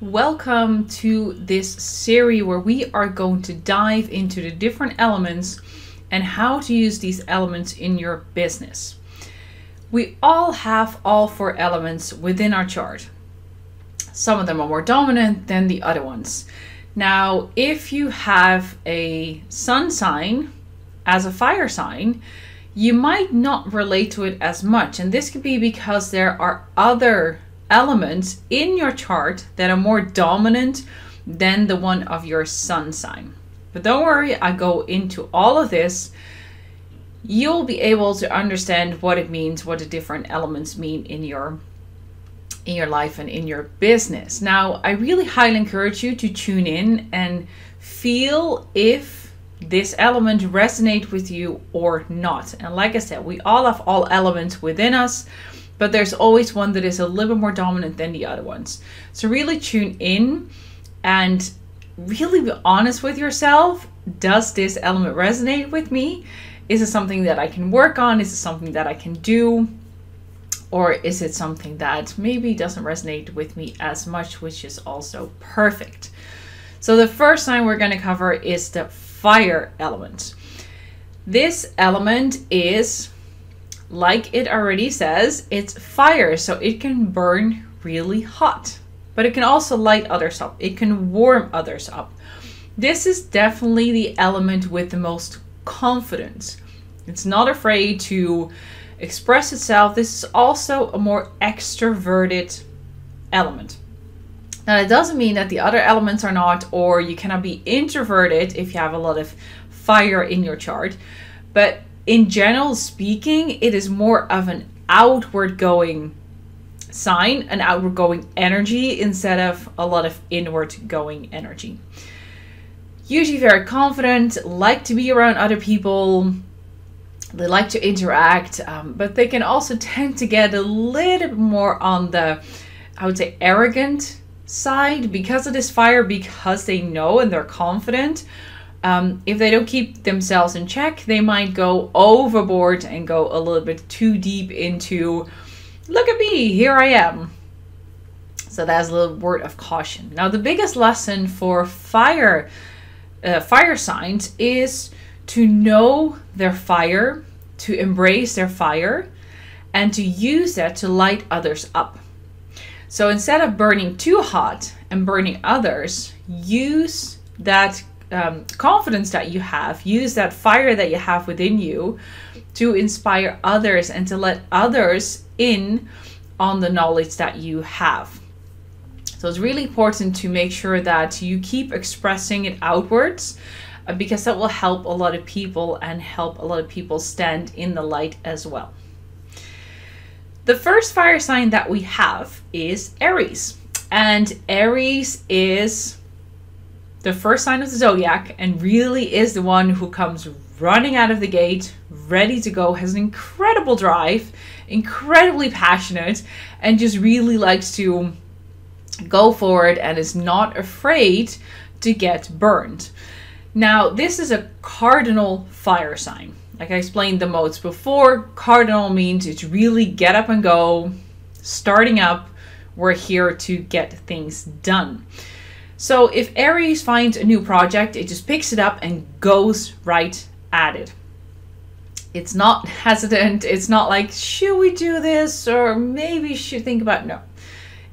Welcome to this series where we are going to dive into the different elements and how to use these elements in your business. We all have all four elements within our chart. Some of them are more dominant than the other ones. Now, if you have a sun sign as a fire sign, you might not relate to it as much. And this could be because there are other elements in your chart that are more dominant than the one of your sun sign. But don't worry, I go into all of this. You'll be able to understand what it means, what the different elements mean in your life and in your business. Now, I really highly encourage you to tune in and feel if this element resonates with you or not. And like I said, we all have all elements within us, but there's always one that is a little bit more dominant than the other ones. So really tune in and really be honest with yourself. Does this element resonate with me? Is it something that I can work on? Is it something that I can do? Or is it something that maybe doesn't resonate with me as much, which is also perfect. So the first sign we're going to cover is the fire element. This element is, like it already says, it's fire, so it can burn really hot, but it can also light others up. It can warm others up. This is definitely the element with the most confidence. It's not afraid to express itself. This is also a more extroverted element. Now, it doesn't mean that the other elements are not, or you cannot be introverted if you have a lot of fire in your chart, but in general speaking, it is more of an outward going sign, an outward going energy, instead of a lot of inward going energy. Usually very confident, like to be around other people, they like to interact, but they can also tend to get a little bit more on the, I would say, arrogant side because of this fire, because they know and they're confident. If they don't keep themselves in check, they might go overboard and go a little bit too deep into, look at me, here I am. So that's a little word of caution. Now, the biggest lesson for fire signs is to know their fire, to embrace their fire, and to use that to light others up. So instead of burning too hot and burning others, use that confidence that you have, use that fire that you have within you to inspire others and to let others in on the knowledge that you have. So it's really important to make sure that you keep expressing it outwards, because that will help a lot of people and help a lot of people stand in the light as well. The first fire sign that we have is Aries, and Aries is the first sign of the zodiac and really is the one who comes running out of the gate, ready to go, has an incredible drive, incredibly passionate, and just really likes to go forward and is not afraid to get burned. Now, this is a cardinal fire sign. Like I explained the modes before, cardinal means it's really get up and go, starting up. We're here to get things done. So if Aries finds a new project, it just picks it up and goes right at it. It's not hesitant. It's not like, should we do this? Or maybe should think about, no.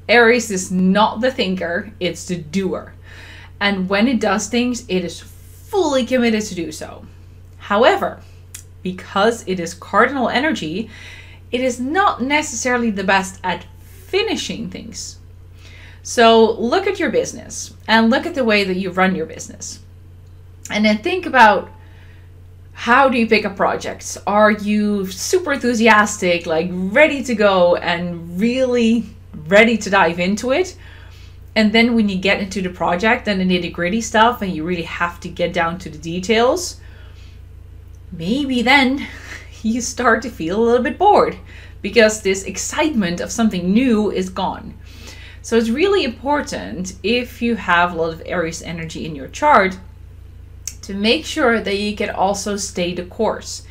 Aries is not the thinker, it's the doer. And when it does things, it is fully committed to do so. However, because it is cardinal energy, it is not necessarily the best at finishing things. So look at your business and look at the way that you run your business. And then think about, how do you pick up projects? Are you super enthusiastic, like ready to go and really ready to dive into it? And then when you get into the project and the nitty-gritty stuff and you really have to get down to the details, maybe then you start to feel a little bit bored because this excitement of something new is gone. So it's really important, if you have a lot of Aries energy in your chart, to make sure that you can also stay the course.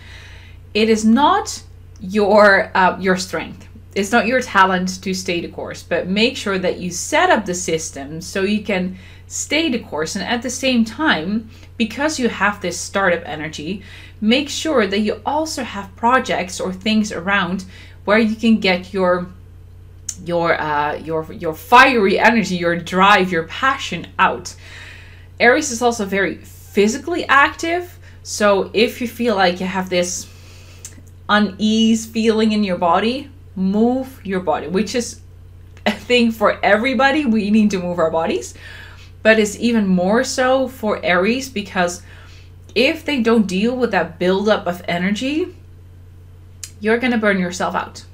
It is not your strength. It's not your talent to stay the course, but make sure that you set up the system so you can stay the course. And at the same time, because you have this startup energy, make sure that you also have projects or things around where you can get your fiery energy, your drive, your passion out. Aries is also very physically active. So if you feel like you have this unease feeling in your body, move your body, which is a thing for everybody. We need to move our bodies, but it's even more so for Aries, because if they don't deal with that buildup of energy, you're going to burn yourself out.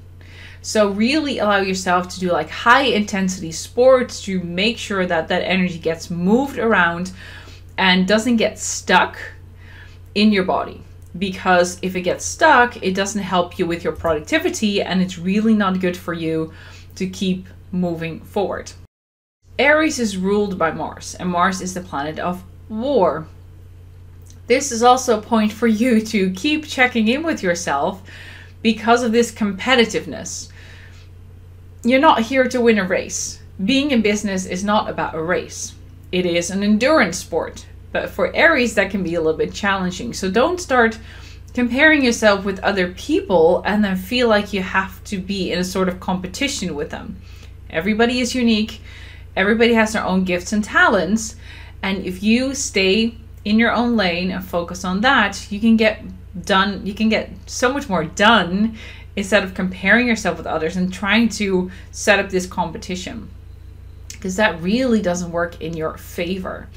So really allow yourself to do like high intensity sports to make sure that that energy gets moved around and doesn't get stuck in your body. Because if it gets stuck, it doesn't help you with your productivity, and it's really not good for you to keep moving forward. Aries is ruled by Mars, and Mars is the planet of war. This is also a point for you to keep checking in with yourself because of this competitiveness. You're not here to win a race. Being in business is not about a race. It is an endurance sport. But for Aries, that can be a little bit challenging. So don't start comparing yourself with other people and then feel like you have to be in a sort of competition with them. Everybody is unique. Everybody has their own gifts and talents. And if you stay in your own lane and focus on that, you can get done. You can get so much more done instead of comparing yourself with others and trying to set up this competition, because that really doesn't work in your favor.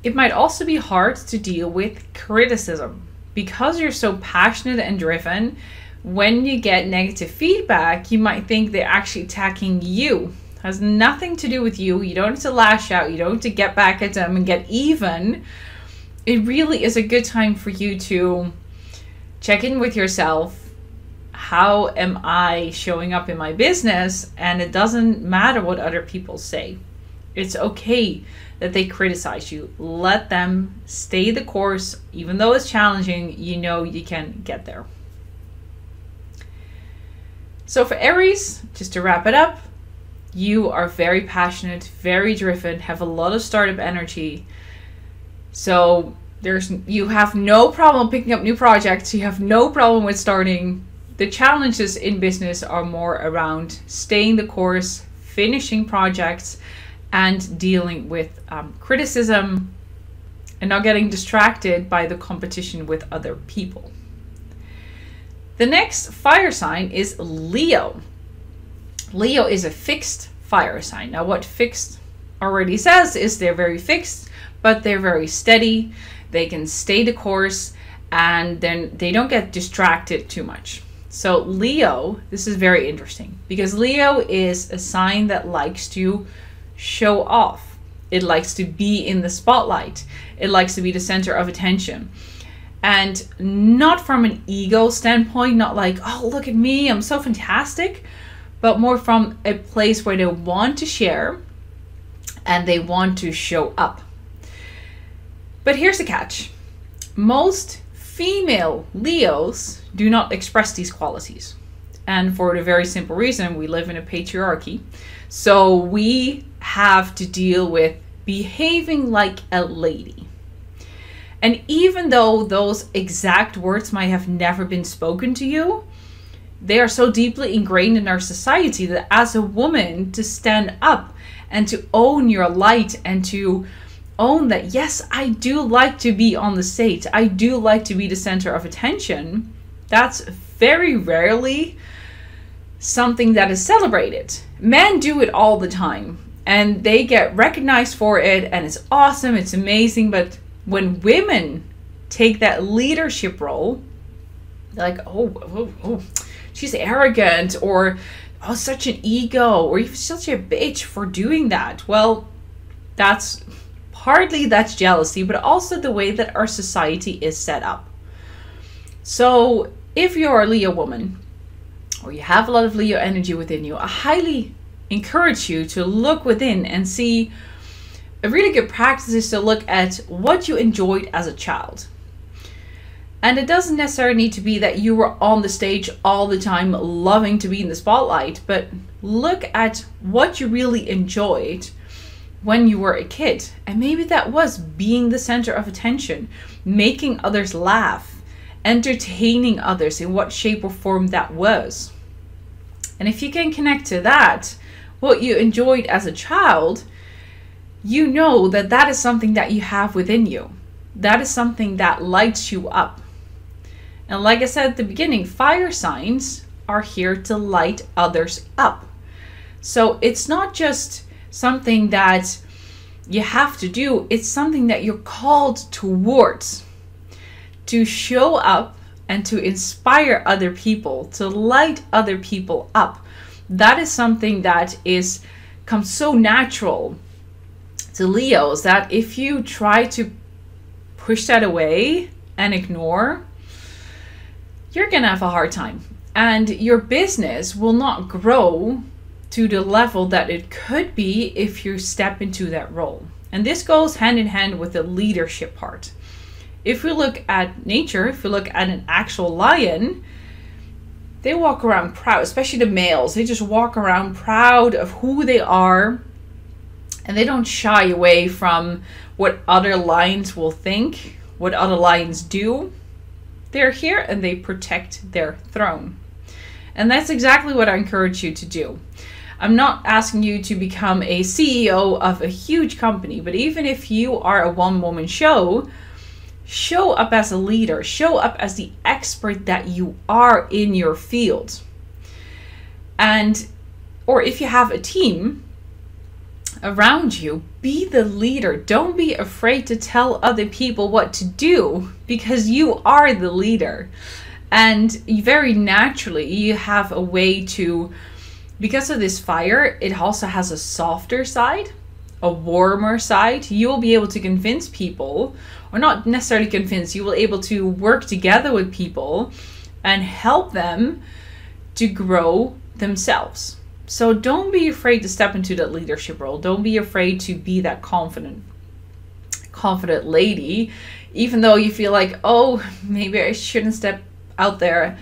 It might also be hard to deal with criticism because you're so passionate and driven. When you get negative feedback, you might think they're actually attacking you. It has nothing to do with you. You don't have to lash out. You don't have to get back at them and get even. It really is a good time for you to check in with yourself. How am I showing up in my business? And it doesn't matter what other people say. It's okay that they criticize you. Let them stay the course. Even though it's challenging, you know you can get there. So for Aries, just to wrap it up, you are very passionate, very driven, have a lot of startup energy. So you have no problem picking up new projects. You have no problem with starting. The challenges in business are more around staying the course, finishing projects, and dealing with criticism and not getting distracted by the competition with other people. The next fire sign is Leo. Leo is a fixed fire sign. Now what fixed already says is they're very fixed, but they're very steady. They can stay the course and then they don't get distracted too much. So Leo, this is very interesting because Leo is a sign that likes to show off. It likes to be in the spotlight. It likes to be the center of attention. And not from an ego standpoint, not like, oh, look at me, I'm so fantastic, but more from a place where they want to share and they want to show up. But here's the catch. Most female Leos do not express these qualities. And for the very simple reason, we live in a patriarchy. So we have to deal with behaving like a lady. And even though those exact words might have never been spoken to you, they are so deeply ingrained in our society that as a woman, to stand up and to own your light and to own that, yes, I do like to be on the stage. I do like to be the center of attention. That's very rarely something that is celebrated. Men do it all the time and they get recognized for it and it's awesome, it's amazing. But when women take that leadership role, they're like, oh, she's arrogant, or oh, such an ego, or you're such a bitch for doing that. Well, that's partly that's jealousy, but also the way that our society is set up. So if you're a Leo woman, or you have a lot of Leo energy within you, I highly encourage you to look within and see. A really good practice is to look at what you enjoyed as a child. And it doesn't necessarily need to be that you were on the stage all the time, loving to be in the spotlight, but look at what you really enjoyed when you were a kid. And maybe that was being the center of attention, making others laugh, entertaining others in what shape or form that was. And if you can connect to that, what you enjoyed as a child, you know that that is something that you have within you. That is something that lights you up. And like I said at the beginning, fire signs are here to light others up. So it's not just something that you have to do, it's something that you're called towards, to show up and to inspire other people, to light other people up. That is something that comes so natural to Leos that if you try to push that away and ignore, you're gonna have a hard time, and your business will not grow to the level that it could be if you step into that role. And this goes hand in hand with the leadership part. If we look at nature, if we look at an actual lion, they walk around proud, especially the males. They just walk around proud of who they are, and they don't shy away from what other lions will think, what other lions do. They're here and they protect their throne. And that's exactly what I encourage you to do. I'm not asking you to become a CEO of a huge company, but even if you are a one-woman show, show up as a leader, show up as the expert that you are in your field. Or if you have a team around you, be the leader. Don't be afraid to tell other people what to do, because you are the leader. And very naturally, you have a way to, because of this fire, it also has a softer side, a warmer side. You will be able to convince people, or not necessarily convince, you will be able to work together with people and help them to grow themselves. So don't be afraid to step into that leadership role. Don't be afraid to be that confident lady, even though you feel like, oh, maybe I shouldn't step out there.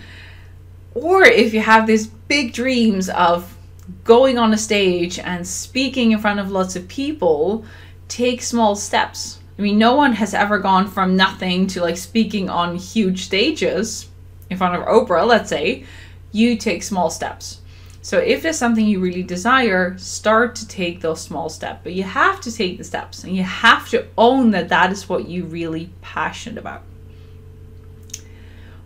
Or if you have these big dreams of going on a stage and speaking in front of lots of people, take small steps. I mean, no one has ever gone from nothing to like speaking on huge stages in front of Oprah, let's say. You take small steps. So if there's something you really desire, start to take those small steps. But you have to take the steps, and you have to own that that is what you're really passionate about.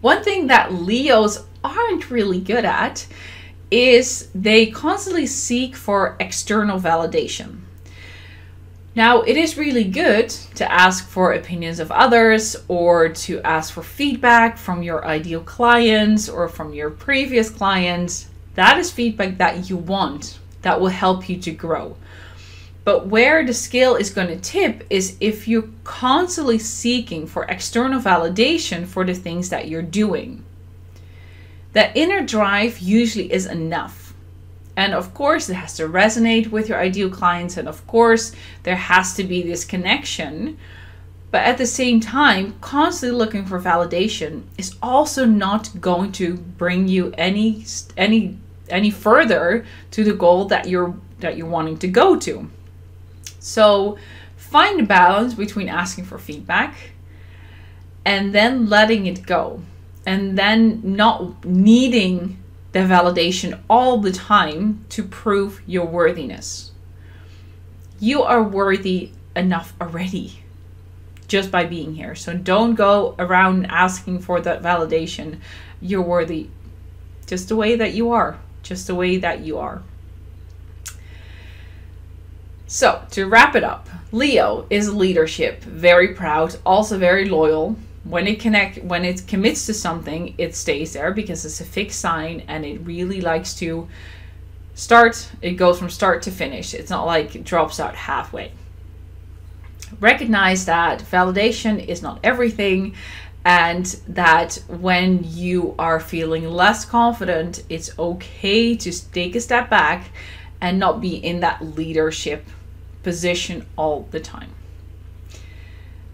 One thing that Leos aren't really good at is they constantly seek for external validation. Now, it is really good to ask for opinions of others, or to ask for feedback from your ideal clients or from your previous clients. That is feedback that you want, that will help you to grow. But where the scale is going to tip is if you're constantly seeking for external validation for the things that you're doing. That inner drive usually is enough. And of course, it has to resonate with your ideal clients. And of course, there has to be this connection. But at the same time, constantly looking for validation is also not going to bring you any further to the goal that you're wanting to go to. So find a balance between asking for feedback and then letting it go, and then not needing the validation all the time to prove your worthiness. You are worthy enough already just by being here. So don't go around asking for that validation. You're worthy just the way that you are. Just the way that you are. So to wrap it up, Leo is leadership, very proud, also very loyal. When it commits to something, it stays there because it's a fixed sign, and it really likes to start. It goes from start to finish. It's not like it drops out halfway. Recognize that validation is not everything, and that when you are feeling less confident, it's okay to take a step back and not be in that leadership position all the time.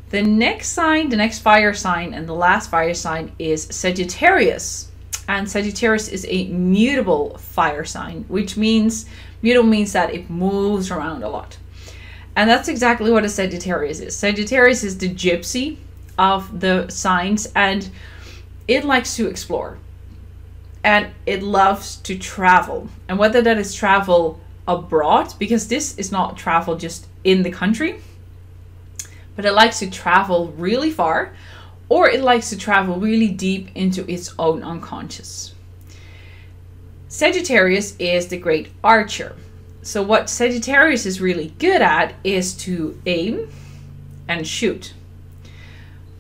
The next sign, the next fire sign, and the last fire sign is Sagittarius. And Sagittarius is a mutable fire sign, which means mutable means that it moves around a lot. And that's exactly what a Sagittarius is. Sagittarius is the gypsy of the signs, and it likes to explore. And it loves to travel. And whether that is travel abroad, because this is not travel just in the country, but it likes to travel really far, or it likes to travel really deep into its own unconscious. Sagittarius is the great archer. So what Sagittarius is really good at is to aim and shoot.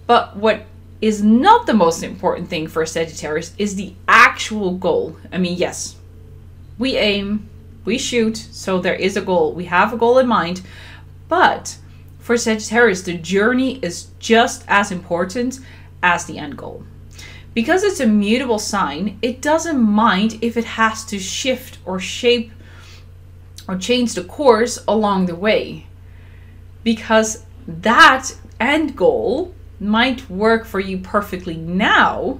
But what is not the most important thing for Sagittarius is the actual goal. I mean, yes, we aim, we shoot, so there is a goal. We have a goal in mind, but for Sagittarius, the journey is just as important as the end goal. Because it's a mutable sign, it doesn't mind if it has to shift or shape or change the course along the way. Because that end goal might work for you perfectly now,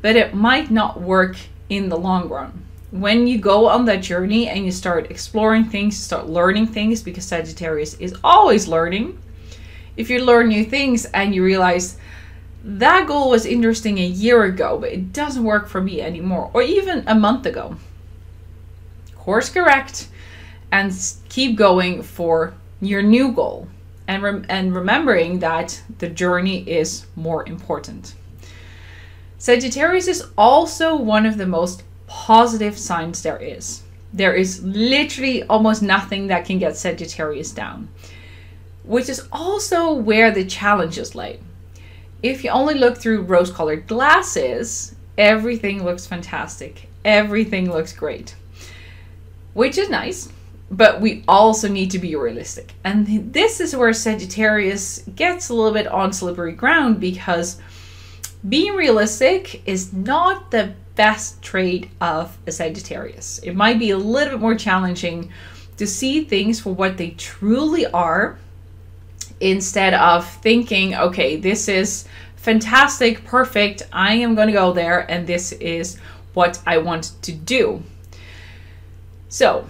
but it might not work in the long run. When you go on that journey and you start exploring things, start learning things, because Sagittarius is always learning. If you learn new things and you realize that goal was interesting a year ago, but it doesn't work for me anymore, or even a month ago, course correct and keep going for your new goal. And remembering that the journey is more important. Sagittarius is also one of the most positive signs there is. There is literally almost nothing that can get Sagittarius down, which is also where the challenges lay. If you only look through rose-colored glasses, everything looks fantastic. Everything looks great, which is nice, but we also need to be realistic. And this is where Sagittarius gets a little bit on slippery ground, because being realistic is not the best trait of a Sagittarius. It might be a little bit more challenging to see things for what they truly are, instead of thinking, okay, this is fantastic, perfect, I am going to go there, and this is what I want to do. So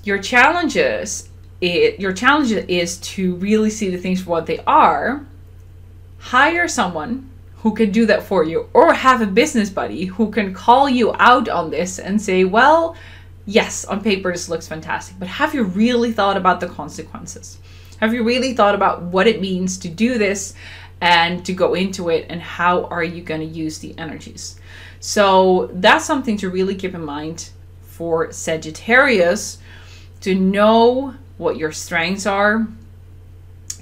your challenge is to really see the things for what they are. Hire someone who can do that for you, or have a business buddy who can call you out on this and say, well, yes, on paper this looks fantastic, but have you really thought about the consequences? Have you really thought about what it means to do this and to go into it, and how are you going to use the energies? So that's something to really keep in mind for Sagittarius, to know what your strengths are.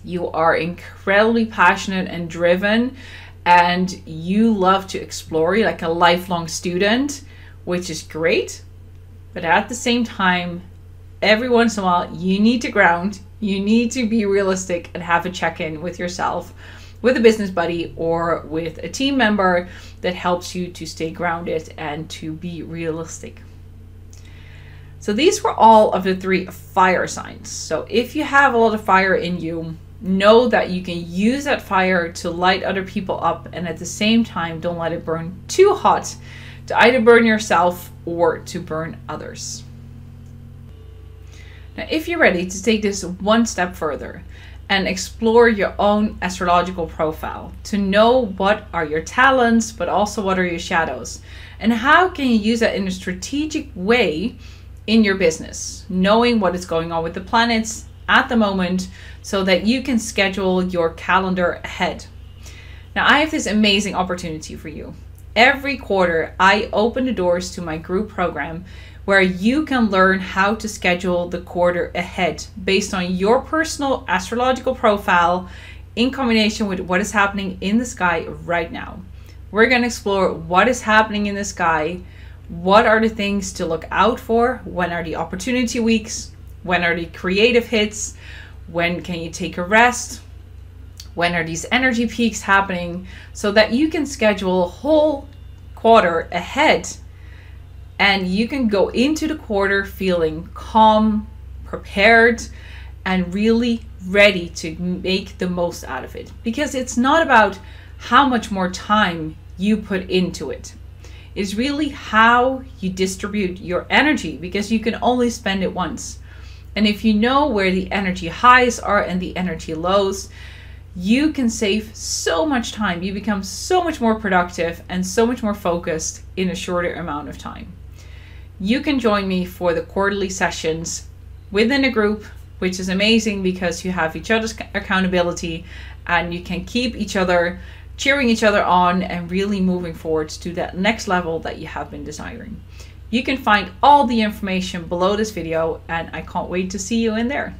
You are incredibly passionate and driven, and you love to explore. You're like a lifelong student, which is great. But at the same time, every once in a while, you need to ground. You need to be realistic and have a check-in with yourself, with a business buddy, or with a team member that helps you to stay grounded and to be realistic. So these were all of the 3 fire signs. So if you have a lot of fire in you, know that you can use that fire to light other people up, and at the same time, don't let it burn too hot to either burn yourself or to burn others. Now, if you're ready to take this one step further and explore your own astrological profile, to know what are your talents, but also what are your shadows, and how can you use that in a strategic way in your business, knowing what is going on with the planets at the moment, so that you can schedule your calendar ahead. Now, I have this amazing opportunity for you. Every quarter, I open the doors to my group program, where you can learn how to schedule the quarter ahead based on your personal astrological profile, in combination with what is happening in the sky right now. We're going to explore what is happening in the sky. What are the things to look out for? When are the opportunity weeks? When are the creative hits? When can you take a rest? When are these energy peaks happening? So that you can schedule a whole quarter ahead, and you can go into the quarter feeling calm, prepared, and really ready to make the most out of it. Because it's not about how much more time you put into it. It's really how you distribute your energy, because you can only spend it once. And if you know where the energy highs are and the energy lows, you can save so much time. You become so much more productive and so much more focused in a shorter amount of time. You can join me for the quarterly sessions within a group, which is amazing because you have each other's accountability and you can keep each other, cheering each other on and really moving forward to that next level that you have been desiring. You can find all the information below this video, and I can't wait to see you in there.